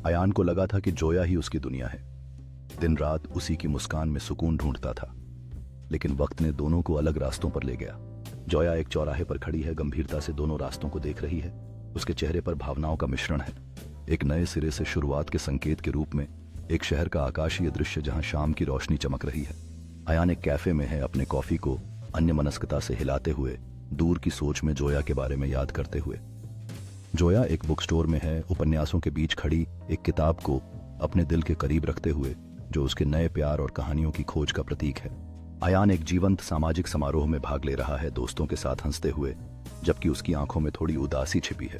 अयान को लगा था कि जोया ही उसकी दुनिया है। दिन रात उसी की मुस्कान में सुकून ढूंढता था, लेकिन वक्त ने दोनों को अलग रास्तों पर ले गया। जोया एक चौराहे पर खड़ी है, गंभीरता से दोनों रास्तों को देख रही है। उसके चेहरे पर भावनाओं का मिश्रण है, एक नए सिरे से शुरुआत के संकेत के रूप में, एक शहर का आकाशीय दृश्य जहां शाम की रोशनी चमक रही है। अयान एक कैफे में है, अपने कॉफी को अन्यमनस्कता से हिलाते हुए, दूर की सोच में जोया के बारे में याद करते हुए। जोया एक बुक स्टोर में है, उपन्यासों के बीच खड़ी एक किताब को अपने दिल के करीब रखते हुए, जो उसके नए प्यार और कहानियों की खोज का प्रतीक है। अयान एक जीवंत सामाजिक समारोह में भाग ले रहा है, दोस्तों के साथ हंसते हुए, जबकि उसकी आंखों में थोड़ी उदासी छिपी है।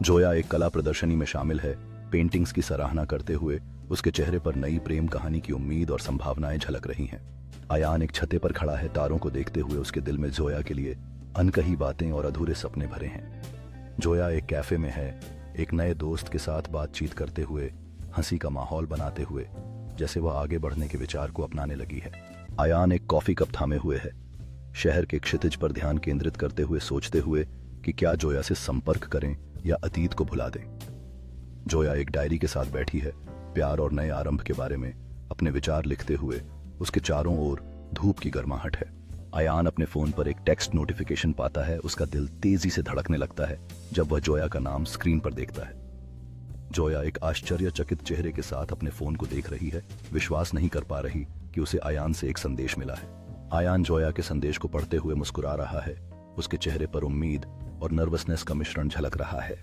जोया एक कला प्रदर्शनी में शामिल है, पेंटिंग्स की सराहना करते हुए उसके चेहरे पर नई प्रेम कहानी की उम्मीद और संभावनाएं झलक रही हैं। अयान एक छते पर खड़ा है, तारों को देखते हुए उसके दिल में जोया के लिए अनकही बातें और अधूरे सपने भरे हैं। जोया एक कैफे में है, एक नए दोस्त के साथ बातचीत करते हुए, हंसी का माहौल बनाते हुए, जैसे वह आगे बढ़ने के विचार को अपनाने लगी है। अयान एक कॉफी कप थामे हुए है, शहर के क्षितिज पर ध्यान केंद्रित करते हुए, सोचते हुए कि क्या जोया से संपर्क करें या अतीत को भुला दें। जोया एक डायरी के साथ बैठी है, प्यार और नए आरंभ के बारे में अपने विचार लिखते हुए। उसके चारों ओर धूप की गर्माहट है। अयान अपने फोन पर एक टेक्स्ट नोटिफिकेशन पाता है, उसका दिल तेजी से धड़कने लगता है जब वह जोया का नाम स्क्रीन पर देखता है। जोया एक आश्चर्यचकित चेहरे के साथ अपने फोन को देख रही है, विश्वास नहीं कर पा रही कि उसे अयान से एक संदेश मिला है। अयान जोया के संदेश को पढ़ते हुए मुस्कुरा रहा है, उसके चेहरे पर उम्मीद और नर्वसनेस का मिश्रण झलक रहा है।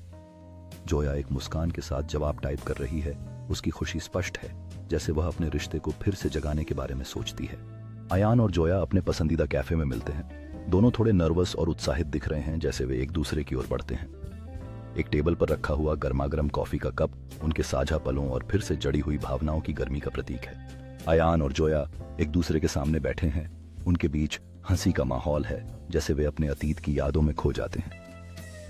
जोया एक मुस्कान के साथ जवाब टाइप कर रही है, उसकी खुशी स्पष्ट है, जैसे वह अपने रिश्ते को फिर से जगाने के बारे में सोचती है। अयान और जोया अपने पसंदीदा कैफे में मिलते हैं। दोनों थोड़े नर्वस और उत्साहित दिख रहे हैं, जैसे वे एक दूसरे की ओर बढ़ते हैं। एक टेबल पर रखा हुआ गर्मागर्म कॉफी का कप उनके साझा पलों और फिर से जड़ी हुई भावनाओं की गर्मी का प्रतीक है। अयान और जोया एक दूसरे के सामने बैठे हैं, उनके बीच हंसी का माहौल है, जैसे वे अपने अतीत की यादों में खो जाते हैं।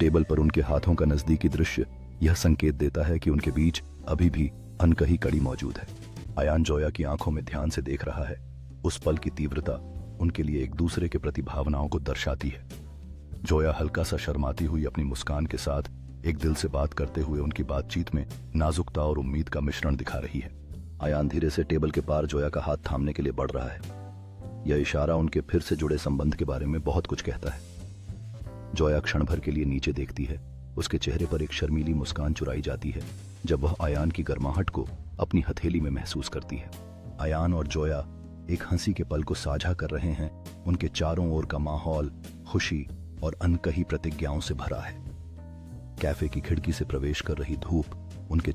टेबल पर उनके हाथों का नजदीकी दृश्य यह संकेत देता है कि उनके बीच अभी भी अनकही कड़ी मौजूद है। अयान जोया की आंखों में ध्यान से देख रहा है, उस पल की तीव्रता उनके लिए एक दूसरे के प्रति भावनाओं को दर्शाती है। जोया हल्का सा शर्माती हुई अपनी मुस्कान के साथ एक दिल से बात करते हुए उनकी बातचीत में नाजुकता और उम्मीद का मिश्रण दिखा रही है। अयान धीरे से टेबल के पार जोया का हाथ थामने के लिए बढ़ रहा है। यह इशारा उनके फिर से जुड़े संबंध के बारे में बहुत कुछ कहता है। जोया क्षण भर के लिए नीचे देखती है, उसके चेहरे पर एक शर्मीली मुस्कान चुराई जाती है जब वह अयान की गर्माहट को अपनी हथेली में महसूस करती है। अयान और जोया एक हंसी के पल को साझा कर रहे हैं, उनके चारों ओर का माहौल खुशी और अनकही प्रतिज्ञाओं से भरा है। कैफे की खिड़की से प्रवेश कर रही धूप उनके